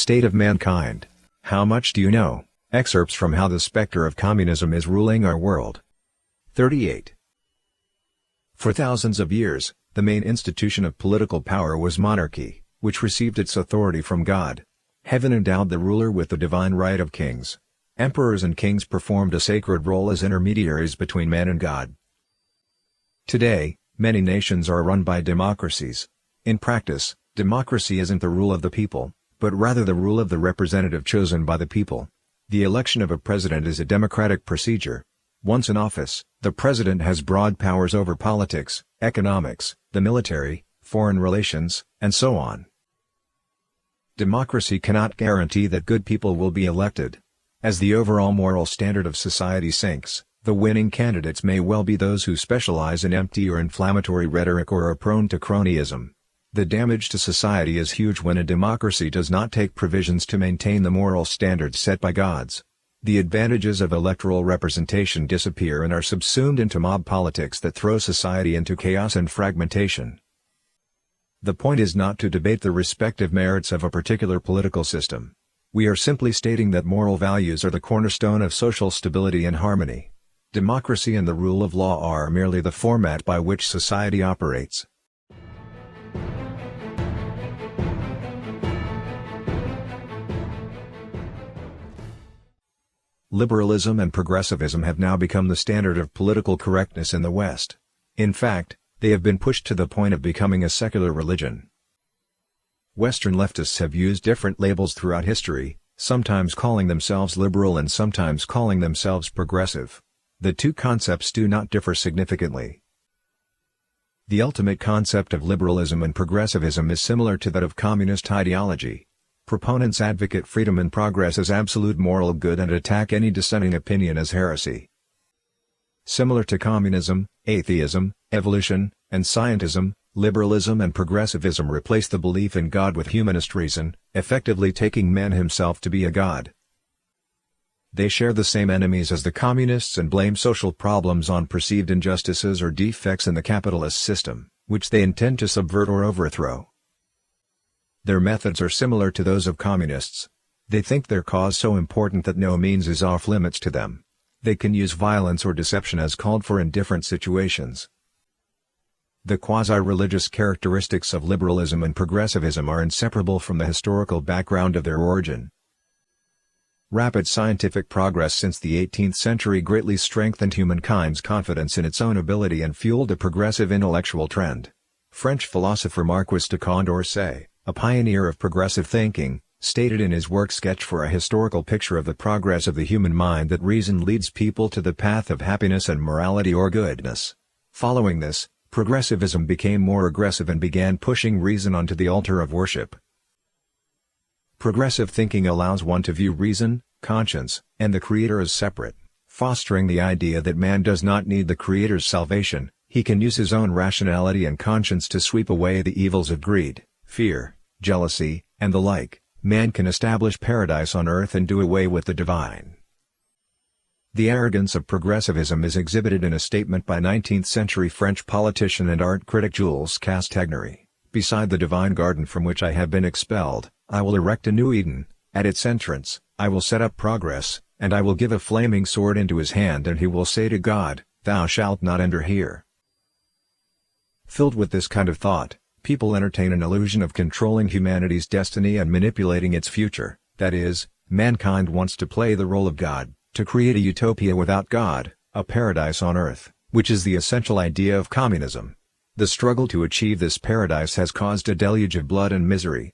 state of mankind. How much do you know? Excerpts from How the Spectre of Communism is Ruling Our World. 38. For thousands of years, the main institution of political power was monarchy, which received its authority from God. Heaven endowed the ruler with the divine right of kings. Emperors and kings performed a sacred role as intermediaries between man and God. Today, many nations are run by democracies. In practice, democracy isn't the rule of the people, but rather the rule of the representative chosen by the people. The election of a president is a democratic procedure. Once in office, the president has broad powers over politics, economics, the military, foreign relations, and so on. Democracy cannot guarantee that good people will be elected. As the overall moral standard of society sinks, the winning candidates may well be those who specialize in empty or inflammatory rhetoric or are prone to cronyism. The damage to society is huge when a democracy does not take provisions to maintain the moral standards set by gods. The advantages of electoral representation disappear and are subsumed into mob politics that throw society into chaos and fragmentation. The point is not to debate the respective merits of a particular political system. We are simply stating that moral values are the cornerstone of social stability and harmony. Democracy and the rule of law are merely the format by which society operates. Liberalism and progressivism have now become the standard of political correctness in the West. In fact, they have been pushed to the point of becoming a secular religion. Western leftists have used different labels throughout history, sometimes calling themselves liberal and sometimes calling themselves progressive. The two concepts do not differ significantly. The ultimate concept of liberalism and progressivism is similar to that of communist ideology. Proponents advocate freedom and progress as absolute moral good and attack any dissenting opinion as heresy. Similar to communism, atheism, evolution, and scientism, liberalism and progressivism replace the belief in God with humanist reason, effectively taking man himself to be a god. They share the same enemies as the communists and blame social problems on perceived injustices or defects in the capitalist system, which they intend to subvert or overthrow. Their methods are similar to those of communists. They think their cause so important that no means is off limits to them. They can use violence or deception as called for in different situations. The quasi-religious characteristics of liberalism and progressivism are inseparable from the historical background of their origin. Rapid scientific progress since the 18th century greatly strengthened humankind's confidence in its own ability and fueled a progressive intellectual trend. French philosopher Marquis de Condorcet, a pioneer of progressive thinking, stated in his work Sketch for a Historical Picture of the Progress of the Human Mind that reason leads people to the path of happiness and morality or goodness. Following this, progressivism became more aggressive and began pushing reason onto the altar of worship. Progressive thinking allows one to view reason, conscience, and the Creator as separate, fostering the idea that man does not need the Creator's salvation. He can use his own rationality and conscience to sweep away the evils of greed, fear, jealousy, and the like. Man can establish paradise on earth and do away with the divine. The arrogance of progressivism is exhibited in a statement by 19th-century French politician and art critic Jules Castegnery. Beside the divine garden from which I have been expelled, I will erect a new Eden. At its entrance, I will set up progress, and I will give a flaming sword into his hand, and he will say to God, "Thou shalt not enter here." Filled with this kind of thought, people entertain an illusion of controlling humanity's destiny and manipulating its future. That is, mankind wants to play the role of God, to create a utopia without God, a paradise on earth, which is the essential idea of communism. The struggle to achieve this paradise has caused a deluge of blood and misery.